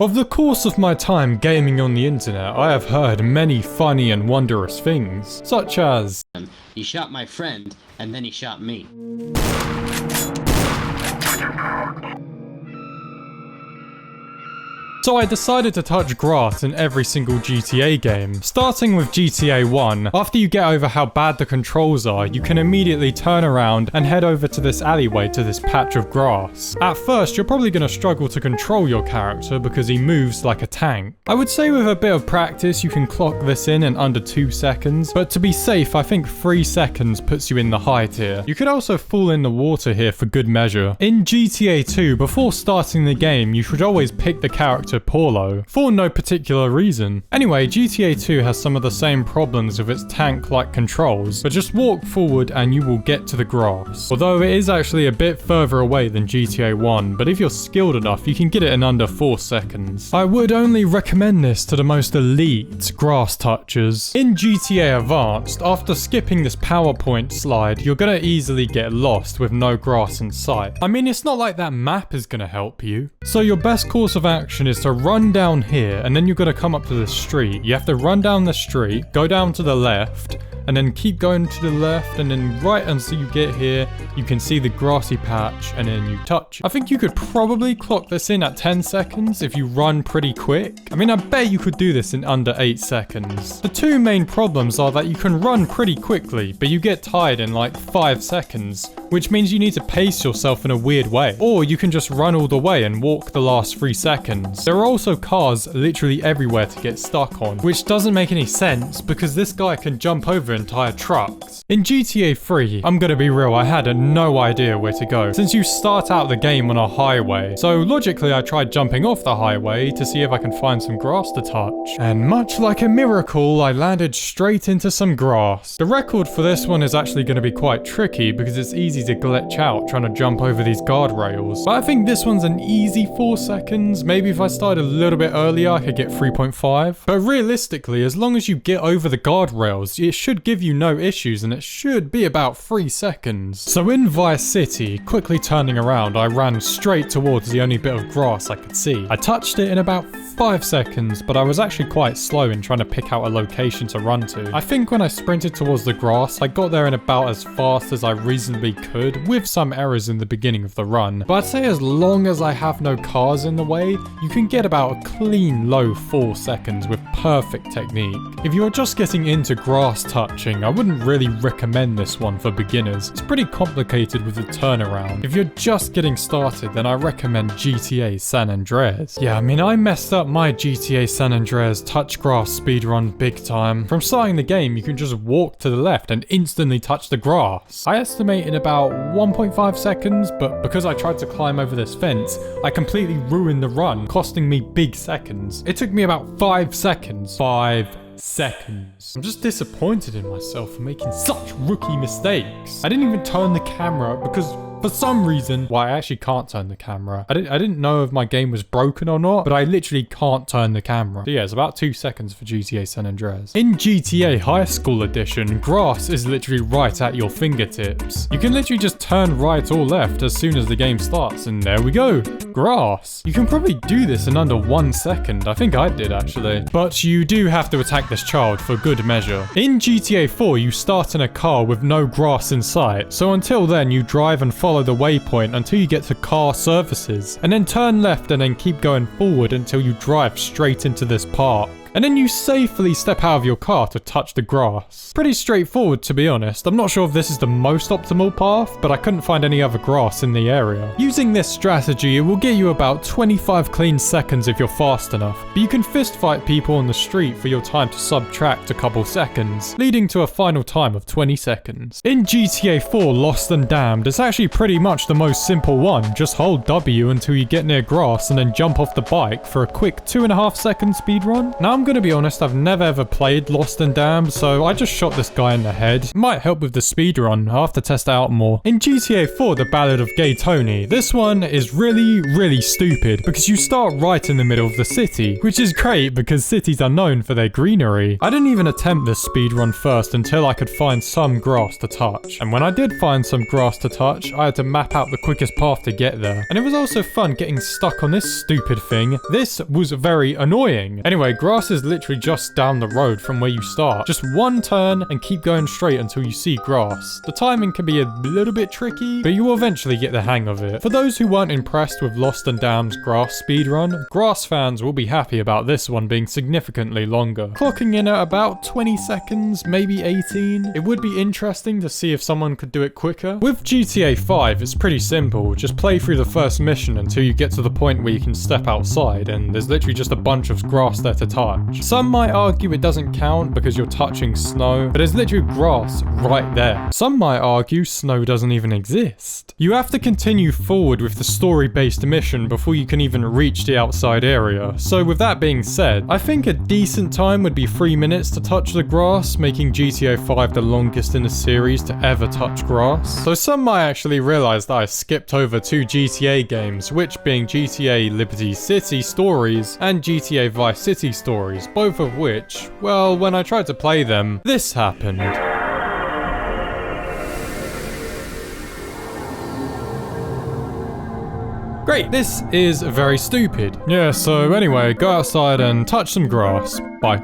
Of the course of my time gaming on the internet, I have heard many funny and wondrous things, such as, "He shot my friend, and then he shot me." So I decided to touch grass in every single GTA game. Starting with GTA 1, after you get over how bad the controls are, you can immediately turn around and head over to this alleyway to this patch of grass. At first, you're probably going to struggle to control your character because he moves like a tank. I would say with a bit of practice, you can clock this in under 2 seconds, but to be safe, I think 3 seconds puts you in the high tier. You could also fall in the water here for good measure. In GTA 2, before starting the game, you should always pick the character Paulo, for no particular reason. Anyway, GTA 2 has some of the same problems with its tank-like controls, but just walk forward and you will get to the grass. Although it is actually a bit further away than GTA 1, but if you're skilled enough, you can get it in under 4 seconds. I would only recommend this to the most elite grass touchers. In GTA Advanced, after skipping this PowerPoint slide, you're gonna easily get lost with no grass in sight. I mean, it's not like that map is gonna help you. So your best course of action is to run down here, and then you're going to come up to the street. You have to run down the street, go down to the left, and then keep going to the left, and then right until you get here, you can see the grassy patch, and then you touch it. I think you could probably clock this in at 10 seconds if you run pretty quick. I mean, I bet you could do this in under 8 seconds. The two main problems are that you can run pretty quickly, but you get tired in like 5 seconds, which means you need to pace yourself in a weird way. Or you can just run all the way and walk the last 3 seconds. There are also cars literally everywhere to get stuck on, which doesn't make any sense because this guy can jump over entire trucks. In GTA 3, I'm gonna be real, I had no idea where to go, since you start out the game on a highway. So logically, I tried jumping off the highway to see if I can find some grass to touch. And much like a miracle, I landed straight into some grass. The record for this one is actually gonna be quite tricky because it's easy to glitch out trying to jump over these guardrails. But I think this one's an easy 4 seconds. Maybe if I started a little bit earlier, I could get 3.5. But realistically, as long as you get over the guardrails, it should give you no issues and it should be about 3 seconds. So in Vice City, quickly turning around, I ran straight towards the only bit of grass I could see. I touched it in about 5 seconds, but I was actually quite slow in trying to pick out a location to run to. I think when I sprinted towards the grass, I got there in about as fast as I reasonably could, with some errors in the beginning of the run. But I'd say as long as I have no cars in the way, you can get about a clean low 4 seconds with perfect technique. If you're just getting into grass touching, I wouldn't really recommend this one for beginners. It's pretty complicated with the turnaround. If you're just getting started, then I recommend GTA San Andreas. Yeah, I mean, I messed up my GTA San Andreas touch grass speedrun big time. From starting the game, you can just walk to the left and instantly touch the grass. I estimated about 1.5 seconds, but because I tried to climb over this fence, I completely ruined the run, costing me big seconds. It took me about 5 seconds. 5 seconds. I'm just disappointed in myself for making such rookie mistakes. I didn't even turn the camera because for some reason, well, I actually can't turn the camera. I didn't know if my game was broken or not, but I literally can't turn the camera. So yeah, it's about 2 seconds for GTA San Andreas. In GTA High School Edition, grass is literally right at your fingertips. You can literally just turn right or left as soon as the game starts, and there we go. Grass. You can probably do this in under 1 second. I think I did actually. But you do have to attack this child for good measure. In GTA 4, you start in a car with no grass in sight. So until then, you drive and follow the waypoint until you get to car services, and then turn left and then keep going forward until you drive straight into this park. And then you safely step out of your car to touch the grass. Pretty straightforward, to be honest. I'm not sure if this is the most optimal path, but I couldn't find any other grass in the area. Using this strategy, it will get you about 25 clean seconds if you're fast enough, but you can fist fight people on the street for your time to subtract a couple seconds, leading to a final time of 20 seconds. In GTA 4 Lost and Damned, it's actually pretty much the most simple one. Just hold W until you get near grass and then jump off the bike for a quick 2.5 second speedrun. Now I'm gonna be honest, I've never ever played Lost and Damned, so I just shot this guy in the head. It might help with the speedrun. I'll have to test it out more. In GTA 4, The Ballad of Gay Tony, this one is really stupid because you start right in the middle of the city, which is great because cities are known for their greenery. I didn't even attempt this speedrun first until I could find some grass to touch. And when I did find some grass to touch, I had to map out the quickest path to get there. And it was also fun getting stuck on this stupid thing. This was very annoying. Anyway, grass is literally just down the road from where you start. Just one turn and keep going straight until you see grass. The timing can be a little bit tricky, but you will eventually get the hang of it. For those who weren't impressed with Lost and Damned's grass speedrun, grass fans will be happy about this one being significantly longer. Clocking in at about 20 seconds, maybe 18. It would be interesting to see if someone could do it quicker. With GTA 5, it's pretty simple. Just play through the first mission until you get to the point where you can step outside and there's literally just a bunch of grass there to touch. Some might argue it doesn't count because you're touching snow, but there's literally grass right there. Some might argue snow doesn't even exist. You have to continue forward with the story-based mission before you can even reach the outside area. So with that being said, I think a decent time would be 3 minutes to touch the grass, making GTA 5 the longest in the series to ever touch grass. So some might actually realize that I skipped over 2 GTA games, which being GTA Liberty City Stories and GTA Vice City Stories, both of which, well, when I tried to play them, this happened. Great, this is very stupid. Yeah, so anyway, go outside and touch some grass. Bye.